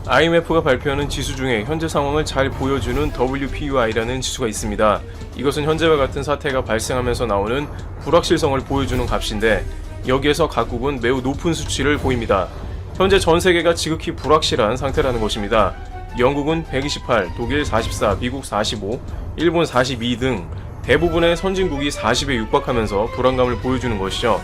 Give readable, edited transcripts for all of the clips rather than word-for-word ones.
IMF가 발표하는 지수 중에 현재 상황을 잘 보여주는 WPUI라는 지수가 있습니다. 이것은 현재와 같은 사태가 발생하면서 나오는 불확실성을 보여주는 값인데 여기에서 각국은 매우 높은 수치를 보입니다. 현재 전 세계가 지극히 불확실한 상태라는 것입니다. 영국은 128, 독일 44, 미국 45, 일본 42 등 대부분의 선진국이 40에 육박하면서 불안감을 보여주는 것이죠.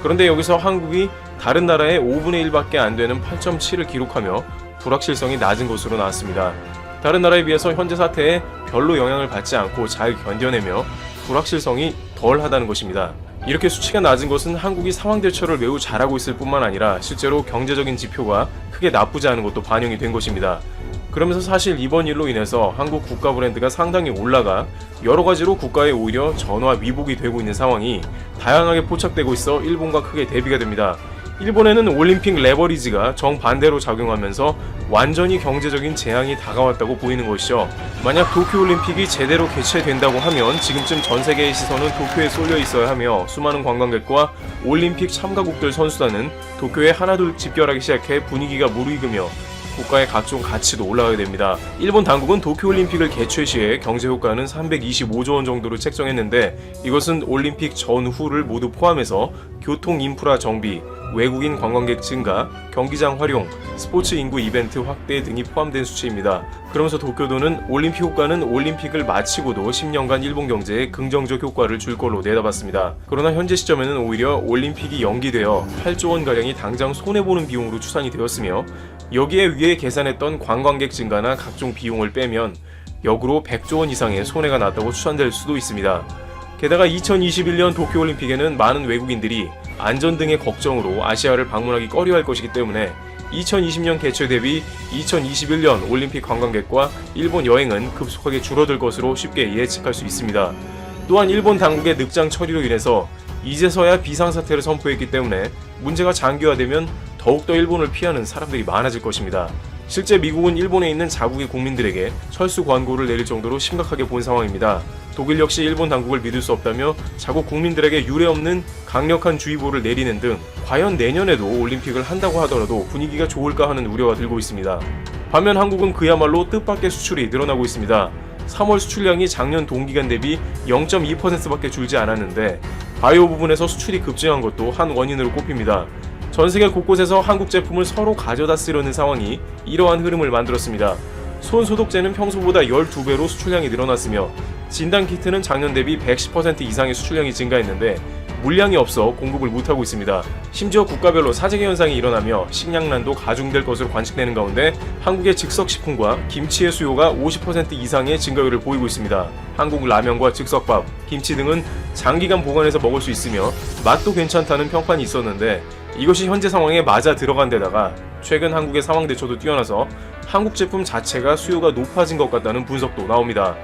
그런데 여기서 한국이 다른 나라의 5분의 1밖에 안 되는 8.7을 기록하며 불확실성이 낮은 것으로 나왔습니다. 다른 나라에 비해서 현재 사태에 별로 영향을 받지 않고 잘 견뎌내며 불확실성이 덜하다는 것입니다. 이렇게 수치가 낮은 것은 한국이 상황 대처를 매우 잘하고 있을 뿐만 아니라 실제로 경제적인 지표가 크게 나쁘지 않은 것도 반영이 된 것입니다. 그러면서 사실 이번 일로 인해서 한국 국가 브랜드가 상당히 올라가 여러 가지로 국가에 오히려 전화 위복이 되고 있는 상황이 다양하게 포착되고 있어 일본과 크게 대비가 됩니다. 일본에는 올림픽 레버리지가 정반대로 작용하면서 완전히 경제적인 재앙이 다가왔다고 보이는 것이죠. 만약 도쿄올림픽이 제대로 개최된다고 하면 지금쯤 전 세계의 시선은 도쿄에 쏠려 있어야 하며 수많은 관광객과 올림픽 참가국들 선수단은 도쿄에 하나둘 집결하기 시작해 분위기가 무르익으며 국가의 각종 가치도 올라가게 됩니다. 일본 당국은 도쿄올림픽을 개최 시에 경제효과는 325조 원 정도로 책정했는데 이것은 올림픽 전후를 모두 포함해서 교통 인프라 정비, 외국인 관광객 증가, 경기장 활용, 스포츠 인구 이벤트 확대 등이 포함된 수치입니다. 그러면서 도쿄도는 올림픽 효과는 올림픽을 마치고도 10년간 일본 경제에 긍정적 효과를 줄 걸로 내다봤습니다. 그러나 현재 시점에는 오히려 올림픽이 연기되어 8조 원가량이 당장 손해보는 비용으로 추산이 되었으며 여기에 위에 계산했던 관광객 증가나 각종 비용을 빼면 역으로 100조 원 이상의 손해가 났다고 추산될 수도 있습니다. 게다가 2021년 도쿄올림픽에는 많은 외국인들이 안전 등의 걱정으로 아시아를 방문하기 꺼려할 것이기 때문에 2020년 개최 대비 2021년 올림픽 관광객과 일본 여행은 급속하게 줄어들 것으로 쉽게 예측할 수 있습니다. 또한 일본 당국의 늑장 처리로 인해서 이제서야 비상사태를 선포했기 때문에 문제가 장기화되면 더욱더 일본을 피하는 사람들이 많아질 것입니다. 실제 미국은 일본에 있는 자국의 국민들에게 철수 권고를 내릴 정도로 심각하게 본 상황입니다. 독일 역시 일본 당국을 믿을 수 없다며 자국 국민들에게 유례없는 강력한 주의보를 내리는 등 과연 내년에도 올림픽을 한다고 하더라도 분위기가 좋을까 하는 우려가 들고 있습니다. 반면 한국은 그야말로 뜻밖의 수출이 늘어나고 있습니다. 3월 수출량이 작년 동기간 대비 0.2%밖에 줄지 않았는데 바이오 부분에서 수출이 급증한 것도 한 원인으로 꼽힙니다. 전 세계 곳곳에서 한국 제품을 서로 가져다 쓰려는 상황이 이러한 흐름을 만들었습니다. 손소독제는 평소보다 12배로 수출량이 늘어났으며 진단키트는 작년 대비 110% 이상의 수출량이 증가했는데 물량이 없어 공급을 못하고 있습니다. 심지어 국가별로 사재기 현상이 일어나며 식량난도 가중될 것으로 관측되는 가운데 한국의 즉석식품과 김치의 수요가 50% 이상의 증가율을 보이고 있습니다. 한국 라면과 즉석밥, 김치 등은 장기간 보관해서 먹을 수 있으며 맛도 괜찮다는 평판이 있었는데 이것이 현재 상황에 맞아 들어간 데다가 최근 한국의 상황 대처도 뛰어나서 한국 제품 자체가 수요가 높아진 것 같다는 분석도 나옵니다.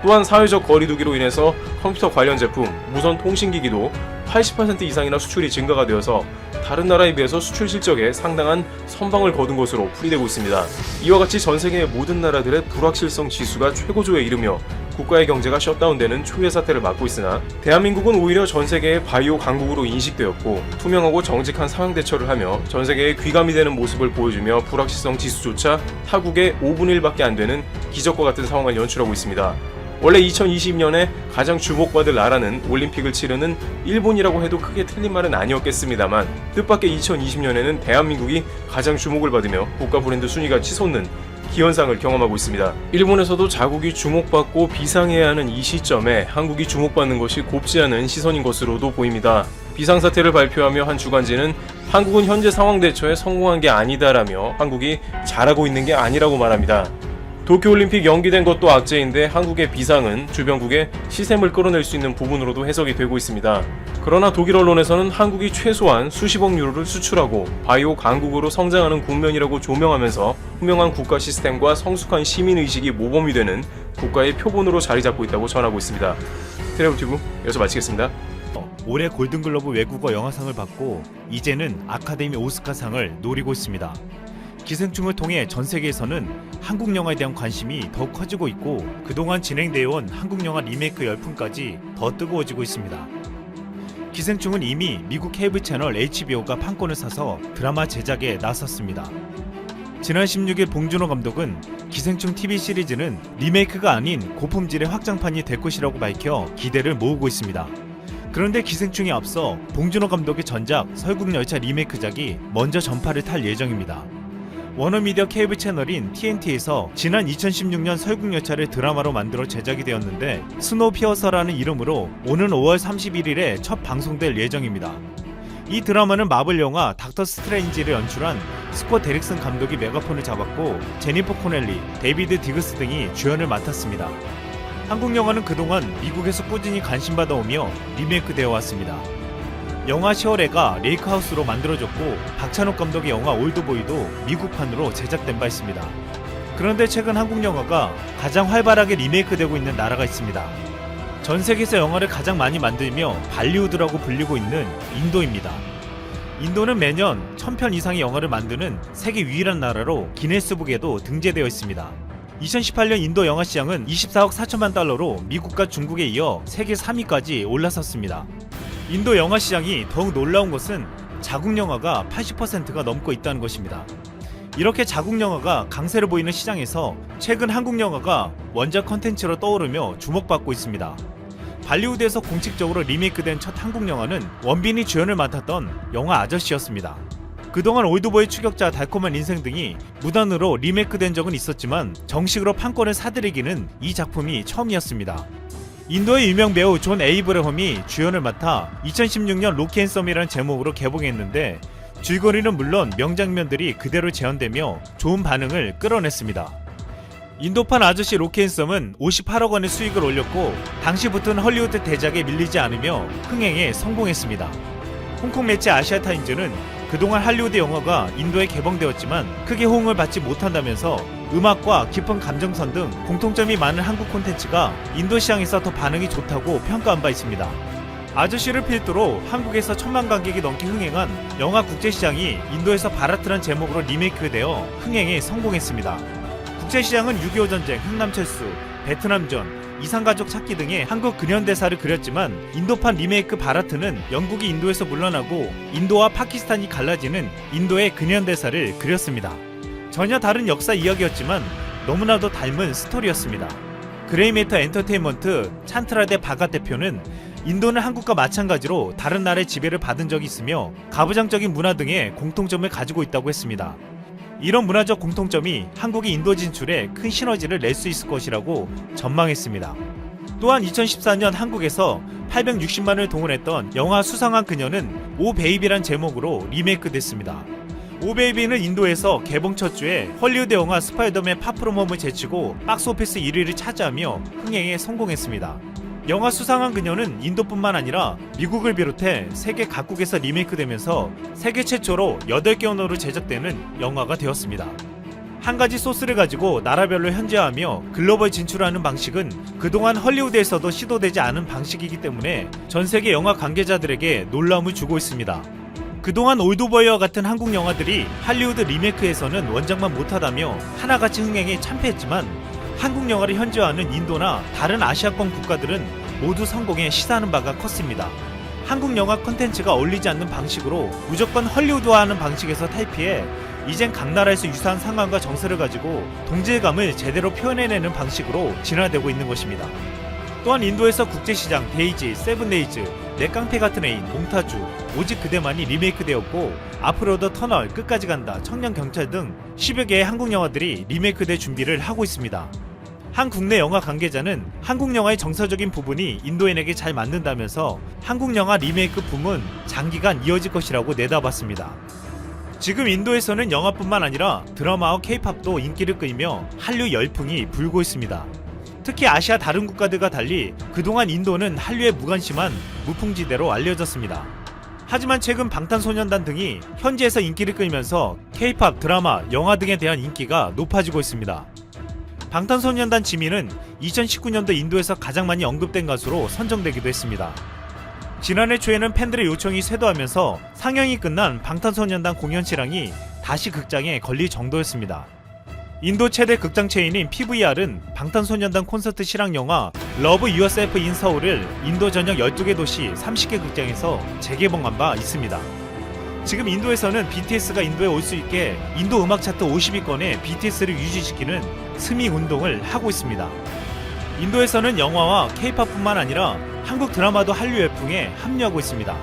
또한 사회적 거리두기로 인해서 컴퓨터 관련 제품, 무선 통신기기도 80% 이상이나 수출이 증가가 되어서 다른 나라에 비해서 수출 실적에 상당한 선방을 거둔 것으로 풀이되고 있습니다. 이와 같이 전 세계의 모든 나라들의 불확실성 지수가 최고조에 이르며 국가의 경제가 셧다운되는 초유의 사태를 맞고 있으나 대한민국은 오히려 전 세계의 바이오 강국으로 인식되었고 투명하고 정직한 상황 대처를 하며 전 세계에 귀감이 되는 모습을 보여주며 불확실성 지수조차 타국의 5분의 1밖에 안 되는 기적과 같은 상황을 연출하고 있습니다. 원래 2020년에 가장 주목받을 나라는 올림픽을 치르는 일본이라고 해도 크게 틀린 말은 아니었겠습니다만 뜻밖의 2020년에는 대한민국이 가장 주목을 받으며 국가 브랜드 순위가 치솟는 기현상을 경험하고 있습니다. 일본에서도 자국이 주목받고 비상해야 하는 이 시점에 한국이 주목받는 것이 곱지 않은 시선인 것으로도 보입니다. 비상사태를 발표하며 한 주간지는 한국은 현재 상황 대처에 성공한 게 아니다라며 한국이 잘하고 있는 게 아니라고 말합니다. 도쿄올림픽 연기된 것도 악재인데 한국의 비상은 주변국의 시샘을 끌어낼 수 있는 부분으로도 해석이 되고 있습니다. 그러나 독일 언론에서는 한국이 최소한 수십억 유로를 수출하고 바이오 강국으로 성장하는 국면이라고 조명하면서 분명한 국가 시스템과 성숙한 시민의식이 모범이 되는 국가의 표본으로 자리 잡고 있다고 전하고 있습니다. 트래블튜브 여기서 마치겠습니다. 올해 골든글러브 외국어 영화상을 받고 이제는 아카데미 오스카상을 노리고 있습니다. 기생충을 통해 전 세계에서는 한국 영화에 대한 관심이 더욱 커지고 있고 그동안 진행되어 온 한국 영화 리메이크 열풍까지 더 뜨거워지고 있습니다. 기생충은 이미 미국 케이블 채널 HBO가 판권을 사서 드라마 제작에 나섰습니다. 지난 16일 봉준호 감독은 기생충 TV 시리즈는 리메이크가 아닌 고품질의 확장판이 될 것이라고 밝혀 기대를 모으고 있습니다. 그런데 기생충에 앞서 봉준호 감독의 전작 설국열차 리메이크작이 먼저 전파를 탈 예정입니다. 워너미디어 케이블 채널인 TNT에서 지난 2016년 설국열차를 드라마로 만들어 제작이 되었는데 스노우피어서라는 이름으로 오는 5월 31일에 첫 방송될 예정입니다. 이 드라마는 마블 영화 닥터 스트레인지를 연출한 스콧 데릭슨 감독이 메가폰을 잡았고 제니퍼 코넬리, 데이비드 디그스 등이 주연을 맡았습니다. 한국 영화는 그동안 미국에서 꾸준히 관심받아오며 리메이크 되어 왔습니다. 영화 10월에가 레이크하우스로 만들어졌고 박찬욱 감독의 영화 올드보이도 미국판으로 제작된 바 있습니다. 그런데 최근 한국 영화가 가장 활발하게 리메이크되고 있는 나라가 있습니다. 전 세계에서 영화를 가장 많이 만들며 발리우드라고 불리고 있는 인도입니다. 인도는 매년 1000편 이상의 영화를 만드는 세계 유일한 나라로 기네스북에도 등재되어 있습니다. 2018년 인도 영화 시장은 24억 4천만 달러로 미국과 중국에 이어 세계 3위까지 올라섰습니다. 인도 영화 시장이 더욱 놀라운 것은 자국 영화가 80%가 넘고 있다는 것입니다. 이렇게 자국 영화가 강세를 보이는 시장에서 최근 한국 영화가 원작 컨텐츠로 떠오르며 주목받고 있습니다. 발리우드에서 공식적으로 리메이크된 첫 한국 영화는 원빈이 주연을 맡았던 영화 아저씨였습니다. 그동안 올드보이 추격자 달콤한 인생 등이 무단으로 리메이크된 적은 있었지만 정식으로 판권을 사들이기는 이 작품이 처음이었습니다. 인도의 유명 배우 존 에이브러함이 주연을 맡아 2016년 로키 앤 썸이라는 제목으로 개봉했는데 줄거리는 물론 명장면들이 그대로 재현되며 좋은 반응을 끌어냈습니다. 인도판 아저씨 로키 앤 썸은 58억 원의 수익을 올렸고 당시부터는 헐리우드 대작에 밀리지 않으며 흥행에 성공했습니다. 홍콩 매체 아시아타임즈는 그동안 할리우드 영화가 인도에 개봉되었지만 크게 호응을 받지 못한다면서 음악과 깊은 감정선 등 공통점이 많은 한국 콘텐츠가 인도 시장에서 더 반응이 좋다고 평가한 바 있습니다. 아저씨를 필두로 한국에서 1000만 관객이 넘게 흥행한 영화 국제시장이 인도에서 바라트란 제목으로 리메이크되어 흥행에 성공했습니다. 국제시장은 6.25 전쟁, 흥남철수, 베트남전, 이산가족 찾기 등의 한국 근현대사를 그렸지만 인도판 리메이크 바라트는 영국이 인도에서 물러나고 인도와 파키스탄이 갈라지는 인도의 근현대사를 그렸습니다. 전혀 다른 역사 이야기였지만 너무나도 닮은 스토리였습니다. 그레이메터 엔터테인먼트 찬트라데 바갓 대표는 인도는 한국과 마찬가지로 다른 나라의 지배를 받은 적이 있으며 가부장적인 문화 등의 공통점을 가지고 있다고 했습니다. 이런 문화적 공통점이 한국의 인도 진출에 큰 시너지를 낼 수 있을 것이라고 전망했습니다. 또한 2014년 한국에서 860만을 동원했던 영화 수상한 그녀는 오 베이비란 제목으로 리메이크 됐습니다. 오 베이비는 인도에서 개봉 첫 주에 헐리우드 영화 스파이더맨 파프롬홈을 제치고 박스오피스 1위를 차지하며 흥행에 성공했습니다. 영화 수상한 그녀는 인도뿐만 아니라 미국을 비롯해 세계 각국에서 리메이크되면서 세계 최초로 8개 언어로 제작되는 영화가 되었습니다. 한 가지 소스를 가지고 나라별로 현지화하며 글로벌 진출하는 방식은 그동안 헐리우드에서도 시도되지 않은 방식이기 때문에 전 세계 영화 관계자들에게 놀라움을 주고 있습니다. 그동안 올드보이와 같은 한국 영화들이 할리우드 리메이크에서는 원작만 못하다며 하나같이 흥행에 참패했지만 한국 영화를 현지화하는 인도나 다른 아시아권 국가들은 모두 성공에 시사하는 바가 컸습니다. 한국 영화 콘텐츠가 어울리지 않는 방식으로 무조건 헐리우드화하는 방식에서 탈피해 이젠 각 나라에서 유사한 상황과 정서를 가지고 동질감을 제대로 표현해내는 방식으로 진화되고 있는 것입니다. 또한 인도에서 국제시장 데이지, 세븐데이즈, 내 깡패 같은 애인, 몽타주, 오직 그대만이 리메이크되었고 앞으로도 터널, 끝까지 간다, 청년경찰 등 10여 개의 한국 영화들이 리메이크될 준비를 하고 있습니다. 한 국내 영화 관계자는 한국 영화의 정서적인 부분이 인도인에게 잘 맞는다면서 한국 영화 리메이크 붐은 장기간 이어질 것이라고 내다봤습니다. 지금 인도에서는 영화뿐만 아니라 드라마와 케이팝도 인기를 끌며 한류 열풍이 불고 있습니다. 특히 아시아 다른 국가들과 달리 그동안 인도는 한류에 무관심한 무풍지대로 알려졌습니다. 하지만 최근 방탄소년단 등이 현지에서 인기를 끌면서 케이팝, 드라마, 영화 등에 대한 인기가 높아지고 있습니다. 방탄소년단 지민은 2019년도 인도에서 가장 많이 언급된 가수로 선정되기도 했습니다. 지난해 초에는 팬들의 요청이 쇄도하면서 상영이 끝난 방탄소년단 공연 실황이 다시 극장에 걸릴 정도였습니다. 인도 최대 극장 체인인 PVR은 방탄소년단 콘서트 실황 영화 러브 유어셀프 인 서울을 인도 전역 12개 도시 30개 극장에서 재개봉한 바 있습니다. 지금 인도에서는 BTS가 인도에 올 수 있게 인도 음악 차트 50위권에 BTS를 유지시키는 스미 운동을 하고 있습니다. 인도에서는 영화와 K-팝뿐만 아니라 한국 드라마도 한류 열풍에 합류하고 있습니다.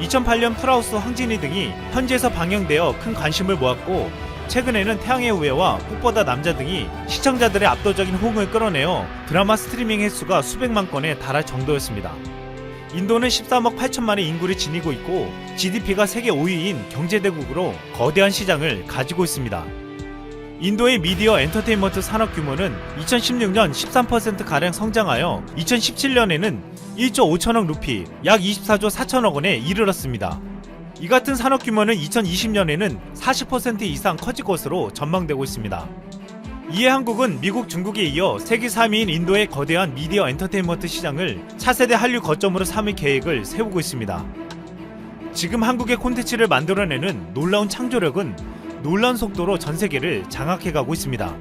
2008년 풀하우스 황진이 등이 현지에서 방영되어 큰 관심을 모았고, 최근에는 태양의 후예와 꽃보다 남자 등이 시청자들의 압도적인 호응을 끌어내어 드라마 스트리밍 횟수가 수백만 건에 달할 정도였습니다. 인도는 13억 8천만의 인구를 지니고 있고 GDP가 세계 5위인 경제대국으로 거대한 시장을 가지고 있습니다. 인도의 미디어 엔터테인먼트 산업 규모는 2016년 13%가량 성장하여 2017년에는 1조 5천억 루피, 약 24조 4천억 원에 이르렀습니다. 이 같은 산업 규모는 2020년에는 40% 이상 커질 것으로 전망되고 있습니다. 이에 한국은 미국, 중국에 이어 세계 3위인 인도의 거대한 미디어 엔터테인먼트 시장을 차세대 한류 거점으로 삼을 계획을 세우고 있습니다. 지금 한국의 콘텐츠를 만들어내는 놀라운 창조력은 놀라운 속도로 전 세계를 장악해가고 있습니다.